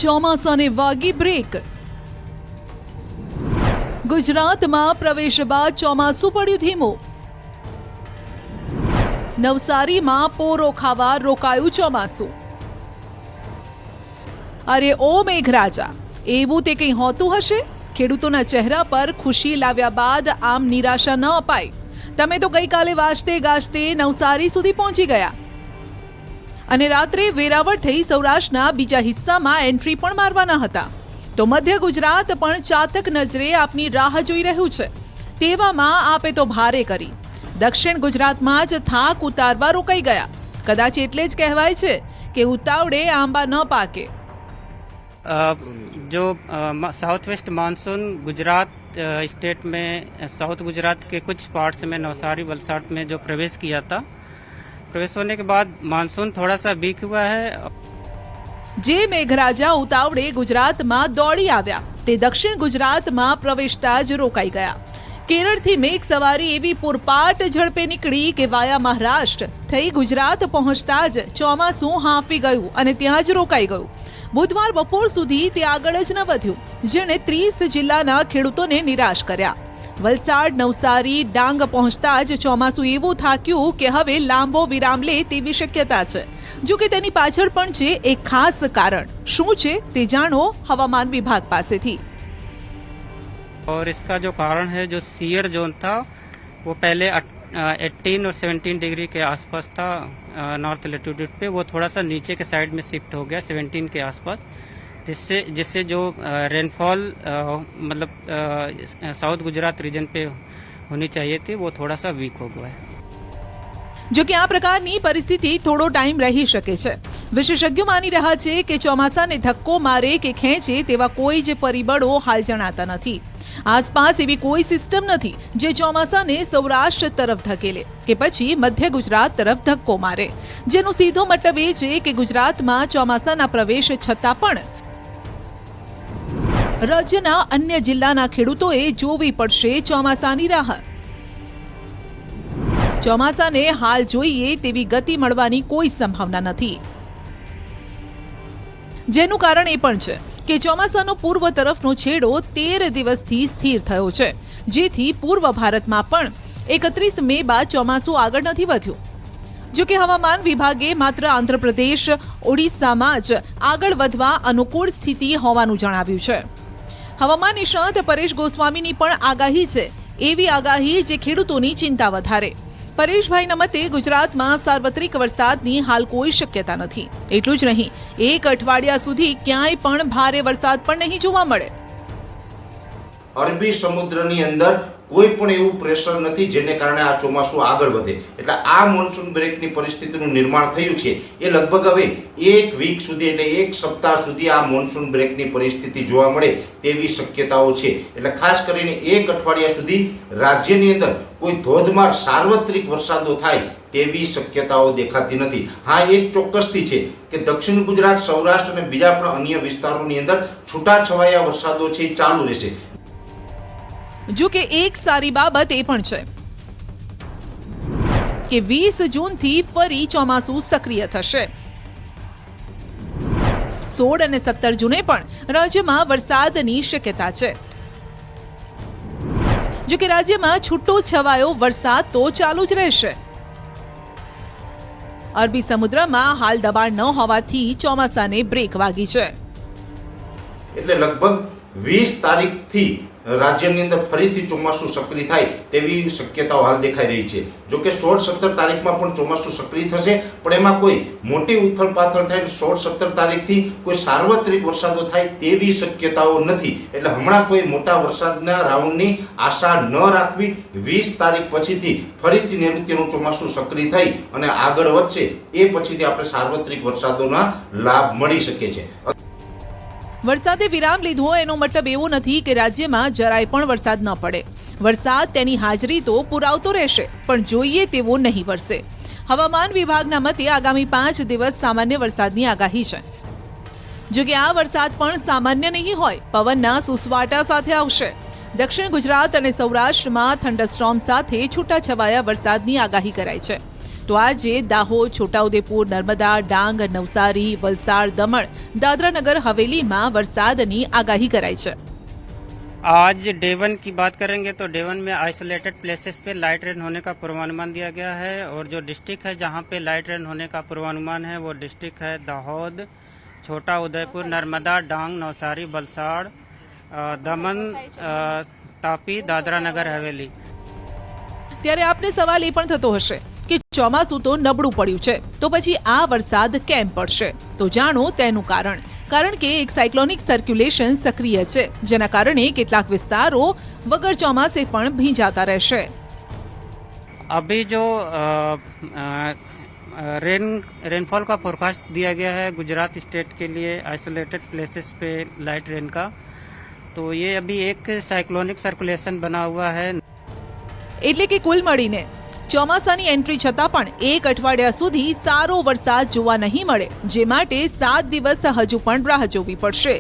ચોમાસાને વાગી બ્રેક. ગુજરાતમાં પ્રવેશ બાદ ચોમાસું પડ્યું ધીમું. નવસારીમાં પોરો ખાવા રોકાયું ચોમાસું. અરે ઓ મેઘરાજા, એવું તે કંઈ હોતું હશે? ખેડૂતોના ચહેરા પર ખુશી લાવ્યા બાદ આમ નિરાશા ન અપાય. તમે તો ગઈકાલે વાજતે ગાજતે નવસારી સુધી પહોંચી ગયા અને રાત્રે વેરાવળ થઈ સૌરાષ્ટ્રના બીજા હિસ્સામાં એન્ટ્રી પણ મારવાના હતા. તો મધ્ય ગુજરાત પણ ચાતક નજરે આપની રાહ જોઈ રહ્યું છે. તેવામાં આપે તો ભારે કરી દક્ષિણ ગુજરાતમાં જ થાક ઉતારવા રોકાઈ ગયા. કદાચ એટલે જ કહેવાય છે કે ઉતાવળે આંબા ન પાકે. जो south west monsoon Gujarat state में साउथ गुजरात के कुछ पार्ट्स में नवसारी वलसाड में जो प्रवेश किया था, प्रवेश होने के बाद मानसून थोड़ा सा वीक हुआ है. જે મેઘરાજા ઉતાવળે ગુજરાતમાં દોડી આવ્યા તે દક્ષિણ ગુજરાતમાં પ્રવેશતા જ રોકાઈ ગયા. કેરળથી મેઘ સવારી એવી પૂરપાટ ઝડપે નીકળી કે વાયા મહારાષ્ટ્ર થઈ ગુજરાત પહોંચતા જ ચોમાસું હાંફી ગયું અને ત્યાં જ રોકાઈ ગયું. બુધવાર બપોર સુધી તે આગળ જ ન વધ્યું, જેણે 30 જિલ્લાના ખેડૂતોને નિરાશ કર્યા. વલસાડ, નવસારી, ડાંગ પહોંચતા જ ચોમાસું એવું થાક્યું કે હવે લાંબો વિરામ લે તેવી શક્યતા છે. જો કે તેની પાછળ પણ છે એક ખાસ કારણ. શું છે તે જાણો હવામાન વિભાગ પાસેથી. और इसका जो कारण है, जो सीयर जोन था वो पहले 18 और 17 डिग्री के आसपास था नॉर्थ लेटीट्यूड पे, वो थोड़ा सा नीचे के साइड में शिफ्ट हो गया 17 के आसपास, जिससे जो रेनफॉल मतलब साउथ गुजरात रीजन पे होनी चाहिए थी वो थोड़ा सा वीक हो गया है. જો કે આ પ્રકારની પરિસ્થિતિ થોડો ટાઈમ રહી શકે છે. વિશેષજ્ઞો માની રહ્યા છે કે ચોમાસાને ધક્કો મારે કે ખેંચે તેવા કોઈ જ પરિબળો હાલ જણાતા નથી. આસપાસ એવી કોઈ સિસ્ટમ નથી જે ચોમાસાને સૌરાષ્ટ્ર તરફ ધકેલે કે પછી મધ્ય ગુજરાત તરફ ધક્કો મારે, જેનો સીધો મતલબ એ છે કે ગુજરાતમાં ચોમાસાના પ્રવેશ છતાં પણ રાજ્યના અન્ય જિલ્લાના ખેડૂતોએ જોવી પડશે ચોમાસાની રાહ. ચોમાસાને હાલ જોઈએ તેવી ગતિ મળવાની કોઈ સંભાવના નથી, જેનું કારણ એ પણ છે કે ચોમાસાનો પૂર્વ તરફનો છેડો 13 દિવસથી સ્થિર થયો છે, જેથી પૂર્વ ભારતમાં પણ 31 મે બાદ ચોમાસું આગળ નથી વધ્યું. જો કે હવામાન વિભાગે માત્ર આંધ્રપ્રદેશ, ઓડિશામાં જ આગળ વધવા અનુકૂળ સ્થિતિ હોવાનું જણાવ્યું છે. હવામાન નિષ્ણાત પરેશ ગોસ્વામીની પણ આગાહી છે, એવી આગાહી જે ખેડૂતોની ચિંતા વધારે. પરેશભાઈના મતે ગુજરાતમાં સાર્વત્રિક વરસાદની હાલ કોઈ શક્યતા નથી. એટલું જ નહીં, એક અઠવાડિયા સુધી ક્યાંય પણ ભારે વરસાદ પણ નહીં જોવા મળે. અરબી સમુદ્રની અંદર કોઈ પણ એવું પ્રેશર નથી જેને કારણે આ ચોમાસું આગળ વધે. એટલે આ મોન્સૂન બ્રેકની પરિસ્થિતિનું નિર્માણ થયું છે એ લગભગ હવે એક વીક સુધી એટલે એક સપ્તાહ સુધી આ મોન્સૂન બ્રેકની પરિસ્થિતિ જોવા મળે તેવી શક્યતાઓ છે. એટલે ખાસ કરીને એક અઠવાડિયા સુધી રાજ્યની અંદર કોઈ ધોધમાર સાર્વત્રિક વરસાદો થાય તેવી શક્યતાઓ દેખાતી નથી. હા, એક ચોક્કસથી છે કે દક્ષિણ ગુજરાત, સૌરાષ્ટ્ર અને બીજા પણ અન્ય વિસ્તારોની અંદર છૂટાછવાયા વરસાદો છે એ ચાલુ રહેશે. જો કે એક સારી બાબત એ પણ છે કે 20 જૂનથી ફરી ચોમાસું સક્રિય થશે. 16 અને 17 જૂને પણ રાજ્યમાં વરસાદની શક્યતા છે. જો કે રાજ્યમાં છૂટો છવાયો વરસાદ તો ચાલુ જ રહેશે. અરબી સમુદ્રમાં હાલ દબાણ ન હોવાથી ચોમાસાને બ્રેક વાગી છે. એટલે લગભગ 20 તારીખથી રાજ્યની અંદર ફરીથી ચોમાસું સક્રિય થાય તેવી શક્યતાઓ હાલ દેખાઈ રહી છે. જો કે 16-17 તારીખમાં પણ ચોમાસું સક્રિય થશે, પણ એમાં કોઈ મોટી ઉથલપાથલ થાય 16-17 તારીખથી કોઈ સાર્વત્રિક વરસાદો થાય તેવી શક્યતાઓ નથી. એટલે હમણાં કોઈ મોટા વરસાદના રાઉન્ડની આશા ન રાખવી. 20 તારીખ પછીથી ફરીથી નૈઋત્યનું ચોમાસું સક્રિય થઈ અને આગળ વધશે, એ પછીથી આપણે સાર્વત્રિક વરસાદોના લાભ મળી શકે છે. વરસાદે વિરામ લીધો એનો મતલબ એવો નથી કે રાજ્યમાં જરાય પણ વરસાદ ન પડે. વરસાદ તેની હાજરી તો પુરાવતો રહેશે, પણ જોઈએ તેવો નહીં વરસે. હવામાન વિભાગના મતે આગામી 5 દિવસ સામાન્ય વરસાદની આગાહી છે. જો કે આ વરસાદ પણ સામાન્ય નહીં હોય, પવનના સુસવાટા સાથે આવશે. દક્ષિણ ગુજરાત અને સૌરાષ્ટ્રમાં થંડરસ્ટોર્મ સાથે છૂટાછવાયા વરસાદની આગાહી કરાઈ છે. તો આજે દાહોદ, છોટાઉદેપુર, નર્મદા, ડાંગ, નવસારી, વલસાડ, દમણ, દાદરાનગર હવેલીમાં વરસાદની આગાહી કરાઈ છે। आज डे 1 की बात करेंगे तो डे 1 में आइसोलेटेड प्लेसेस पे लाइट रेन होने का पूर्वानुमान दिया गया है और जो डिस्ट्रिक्ट है जहां पे लाइट रेन होने का पूर्वानुमान है वो डिस्ट्रिक्ट है दाहोद, छोटा उदयपुर, नर्मदा, डांग, नवसारी, वलसाड़, दमन, तापी, दादरा नगर हवेली। ત્યારે આપને સવાલ એ પણ થતો હશે કે ચોમાસું તો નબળું પડ્યું છે તો પછી આ વરસાદ કેમ પડશે? તો જાણો તેનું કારણ કે એક સાયક્લોનિક સર્ક્યુલેશન સક્રિય છે જેના કારણે કેટલાક વિસ્તારો વગર ચોમાસે પણ ભીંજાતા રહેશે। अभी जो रेनफॉल का फोरकास्ट दिया गया है गुजरात स्टेट के लिए आइसोलेटेड प्लेसेस पे लाइट रेन का, तो ये अभी एक साइक्लोनिक सर्कुलेशन बना हुआ है। એટલે કે કુલ મળીને ચોમાસાની એન્ટ્રી છતાં પણ એક અઠવાડિયા સુધી સારો વરસાદ જોવા નહીં મળે, જે માટે 7 દિવસ હજુ પણ રાહ જોવી પડશે।